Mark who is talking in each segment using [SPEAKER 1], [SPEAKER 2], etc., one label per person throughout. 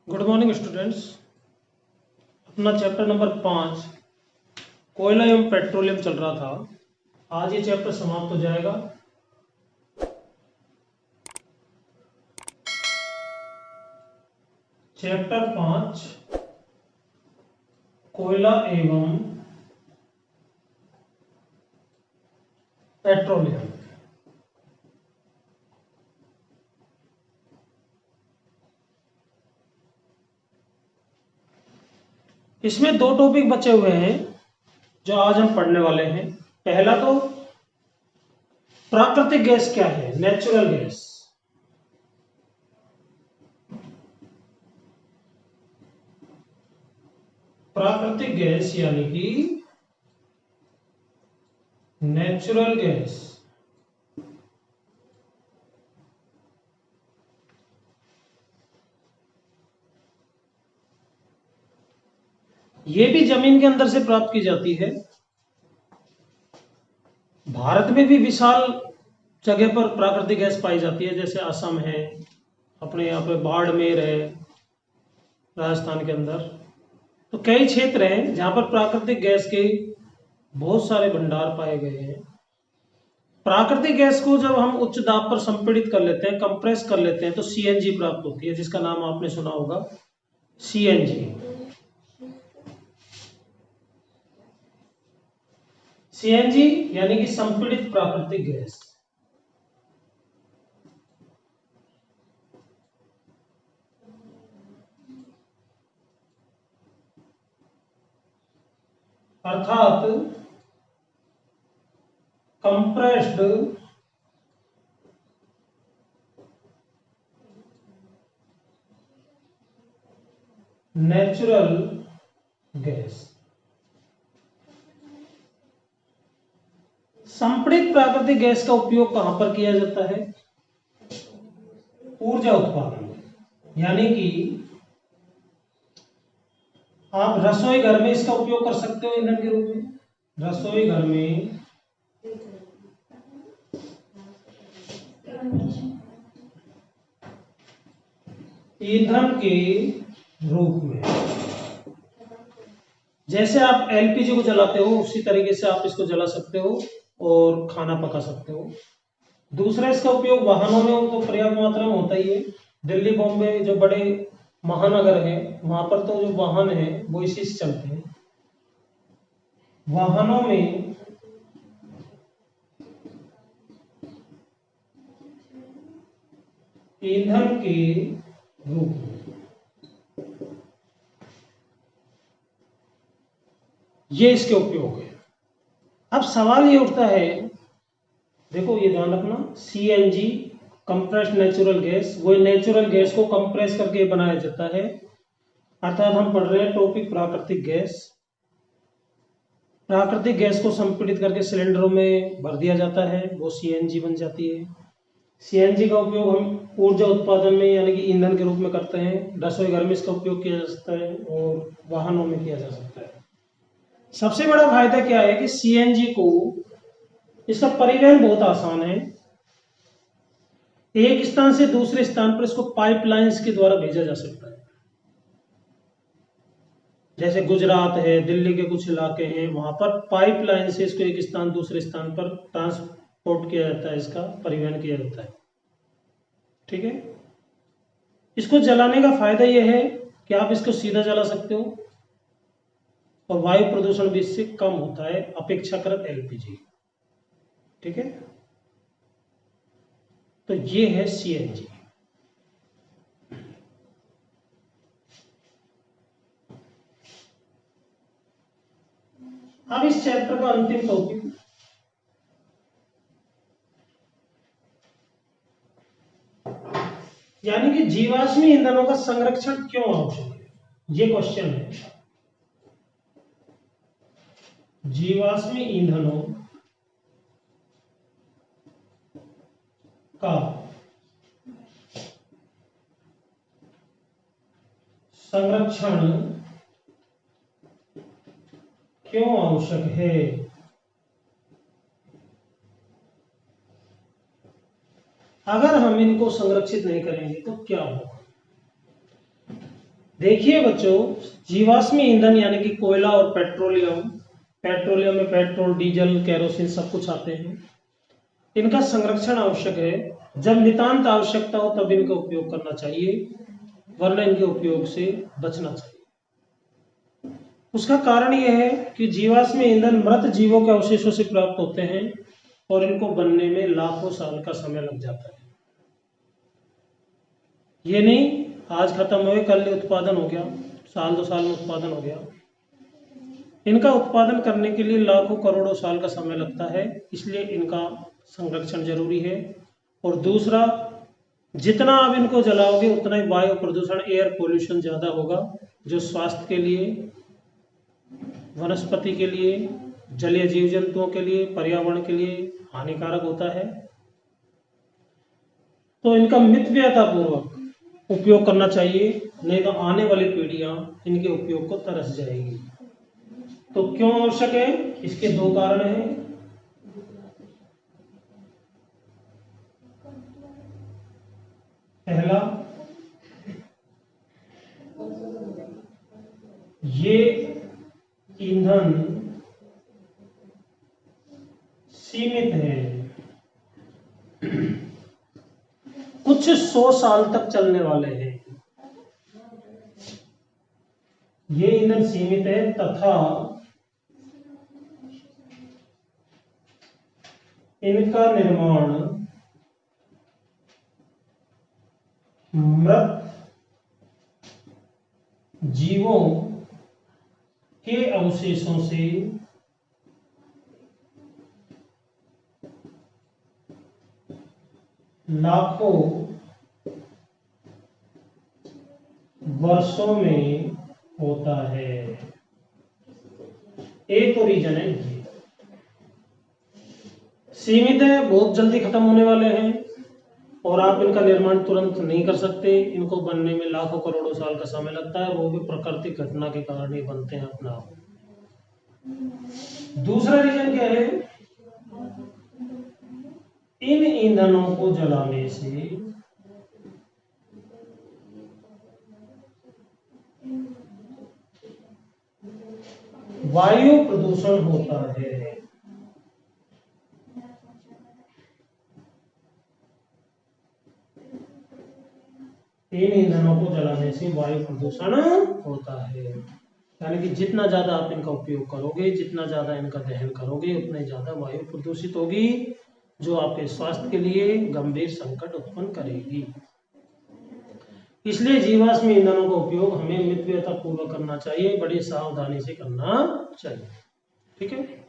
[SPEAKER 1] Good morning students. अपना chapter number 5 कोयला एवं पेट्रोलियम चल रहा था। आज ये चैप्टर समाप्त हो जाएगा। चैप्टर 5 कोयला एवं पेट्रोलियम। इसमें दो टॉपिक बचे हुए हैं जो आज हम पढ़ने वाले हैं। पहला तो प्राकृतिक गैस क्या है, नेचुरल गैस। प्राकृतिक गैस यानी कि नेचुरल गैस। ये भी जमीन के अंदर से प्राप्त की जाती है। भारत में भी विशाल जगह पर प्राकृतिक गैस पाई जाती है, जैसे असम है, अपने यहाँ पे बाड़मेर है राजस्थान के अंदर। तो कई क्षेत्र हैं जहां पर प्राकृतिक गैस के बहुत सारे भंडार पाए गए हैं। प्राकृतिक गैस को जब हम उच्च दाब पर संपीड़ित कर लेते हैं, कंप्रेस कर लेते हैं, तो सीएनजी प्राप्त होती है, जिसका नाम आपने सुना होगा, सीएनजी। सीएनजी यानी कि संपीड़ित प्राकृतिक गैस। अर्थात कंप्रेस्ड नेचुरल गैस। संपीड़ित प्राकृतिक गैस का उपयोग कहां पर किया जाता है? ऊर्जा उत्पादन में। यानी कि आप रसोई घर में इसका उपयोग कर सकते हो ईंधन के रूप में। रसोई घर में ईंधन के रूप में, जैसे आप एलपीजी को जलाते हो उसी तरीके से आप इसको जला सकते हो और खाना पका सकते हो। दूसरा, इसका उपयोग वाहनों में तो पर्याप्त मात्रा में होता ही है। दिल्ली बॉम्बे जो बड़े महानगर है वहां पर तो जो वाहन है वो इसी से चलते हैं। वाहनों में ईंधन के रूप में ये इसके उपयोग है। अब सवाल ये उठता है, देखो ये ध्यान रखना, सीएनजी कंप्रेस्ड नेचुरल गैस, वो नेचुरल गैस को कंप्रेस करके बनाया जाता है। अर्थात हम पढ़ रहे हैं टॉपिक प्राकृतिक गैस। प्राकृतिक गैस को संपीड़ित करके सिलेंडरों में भर दिया जाता है, वो सीएनजी बन जाती है। सीएनजी का उपयोग हम ऊर्जा उत्पादन में यानी कि ईंधन के रूप में करते हैं। रसोई घर में इसका उपयोग किया जा सकता है और वाहनों में किया जा सकता है। सबसे बड़ा फायदा क्या है कि सीएनजी को, इसका परिवहन बहुत आसान है। एक स्थान से दूसरे स्थान पर इसको पाइपलाइंस के द्वारा भेजा जा सकता है। जैसे गुजरात है, दिल्ली के कुछ इलाके हैं, वहां पर पाइपलाइन से इसको एक स्थान दूसरे स्थान पर ट्रांसपोर्ट किया जाता है, इसका परिवहन किया जाता है। ठीक है। इसको जलाने का फायदा यह है कि आप इसको सीधा जला सकते हो और वायु प्रदूषण भी इससे कम होता है अपेक्षाकृत एलपीजी। ठीक है। तो ये है सीएनजी। अब इस चैप्टर का अंतिम टॉपिक, यानी कि जीवाश्मी ईंधनों का संरक्षण क्यों आवश्यक है, ये क्वेश्चन है। जीवाश्मी ईंधनों का संरक्षण क्यों आवश्यक है? अगर हम इनको संरक्षित नहीं करेंगे तो क्या होगा? देखिए बच्चों, जीवाश्मी ईंधन यानी कि कोयला और पेट्रोलियम में पेट्रोल, डीजल, केरोसिन सब कुछ आते हैं। इनका संरक्षण आवश्यक है। जब नितांत आवश्यकता हो तब इनका उपयोग करना चाहिए, वरना इनके उपयोग से बचना चाहिए। उसका कारण यह है कि जीवाश्म ईंधन मृत जीवों के अवशेषों से प्राप्त होते हैं और इनको बनने में लाखों साल का समय लग जाता है। ये नहीं आज खत्म हो गए कल उत्पादन हो गया, साल 2 साल में उत्पादन हो गया। इनका उत्पादन करने के लिए लाखों करोड़ों साल का समय लगता है, इसलिए इनका संरक्षण जरूरी है। और दूसरा, जितना आप इनको जलाओगे उतना ही वायु प्रदूषण, एयर पोल्यूशन ज़्यादा होगा, जो स्वास्थ्य के लिए, वनस्पति के लिए, जलीय जीव जंतुओं के लिए, पर्यावरण के लिए हानिकारक होता है। तो इनका मितव्ययतापूर्वक उपयोग करना चाहिए, नहीं तो आने वाली पीढ़ियां इनके उपयोग को तरस जाएगी। तो क्यों आवश्यक है? इसके 2 कारण हैं। पहला, ये ईंधन सीमित है, कुछ 100 साल तक चलने वाले हैं। ये ईंधन सीमित है तथा इनका निर्माण मृत जीवों के अवशेषों से लाखों वर्षों में होता है। एक तो रीजन है ये सीमित है, बहुत जल्दी खत्म होने वाले हैं और आप इनका निर्माण तुरंत नहीं कर सकते। इनको बनने में लाखों करोड़ों साल का समय लगता है, वो भी प्राकृतिक घटना के कारण ही बनते हैं अपना आप। दूसरा रीजन क्या है? इन ईंधनों को जलाने से वायु प्रदूषण होता है। इन ईंधनों को जलाने से वायु प्रदूषण होता है, यानी कि जितना ज्यादा आप इनका उपयोग करोगे, जितना ज्यादा इनका दहन करोगे, उतनी ज्यादा वायु प्रदूषित होगी, जो आपके स्वास्थ्य के लिए गंभीर संकट उत्पन्न करेगी। इसलिए जीवाश्म ईंधनों का उपयोग हमें मितव्ययतापूर्वक करना चाहिए, बड़ी सावधानी से करना चाहिए। ठीक है।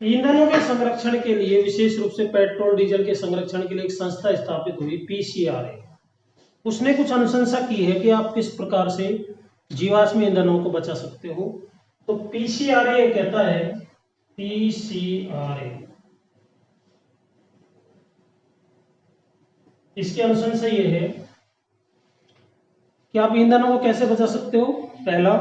[SPEAKER 1] ईंधनों के संरक्षण के लिए विशेष रूप से पेट्रोल डीजल के संरक्षण के लिए एक संस्था स्थापित हुई, पीसीआरए। उसने कुछ अनुशंसा की है कि आप किस प्रकार से जीवाश्म ईंधनों को बचा सकते हो। तो पीसीआरए कहता है, पीसीआरए इसकी अनुशंसा ये है कि आप ईंधनों को कैसे बचा सकते हो। पहला,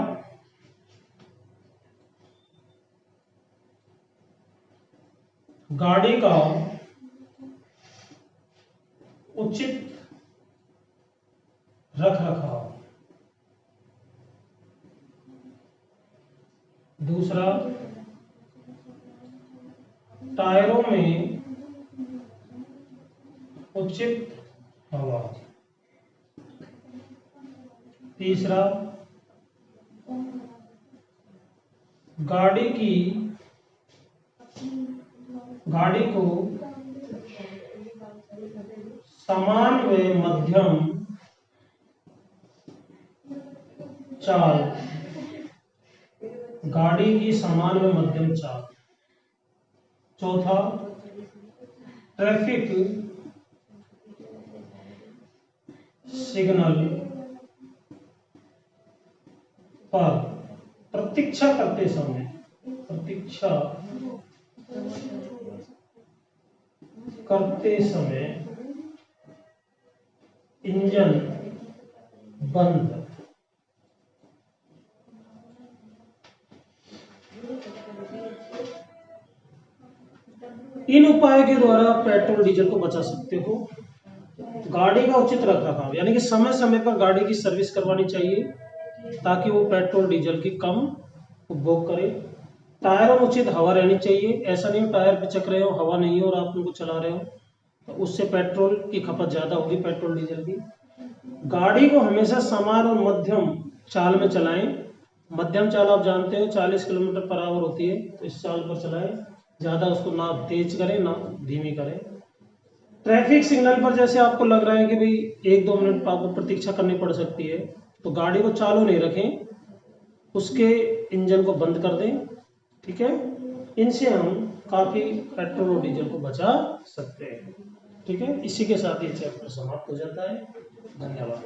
[SPEAKER 1] गाड़ी का उचित रखरखाव। दूसरा, टायरों में उचित हवा। तीसरा, गाड़ी को समान व मध्यम चाल, गाड़ी की समान व मध्यम चाल। चौथा, ट्रैफिक सिग्नल पर प्रतीक्षा करते समय इंजन बंद। इन उपायों के द्वारा आप पेट्रोल डीजल को बचा सकते हो। गाड़ी का उचित रखरखाव, यानी कि समय समय पर गाड़ी की सर्विस करवानी चाहिए ताकि वो पेट्रोल डीजल की कम उपभोग करे। टायरों में उचित हवा रहनी चाहिए, ऐसा नहीं हो टायर पिचक रहे हो, हवा नहीं हो और आप उनको चला रहे हो, तो उससे पेट्रोल की खपत ज़्यादा होगी, पेट्रोल डीजल की। गाड़ी को हमेशा समान और मध्यम चाल में चलाएं। मध्यम चाल आप जानते हो 40 किलोमीटर पर आवर होती है, तो इस चाल पर चलाएं, ज़्यादा उसको ना तेज करें ना धीमी करें। ट्रैफिक सिग्नल पर जैसे आपको लग रहा है कि भाई 1-2 मिनट आपको प्रतीक्षा करनी पड़ सकती है, तो गाड़ी को चालू नहीं रखें, उसके इंजन को बंद कर दें, ठीक है। इनसे हम काफ़ी पेट्रोल और डीजल को बचा सकते हैं, ठीक है। इसी के साथ ये चैप्टर समाप्त हो जाता है। धन्यवाद।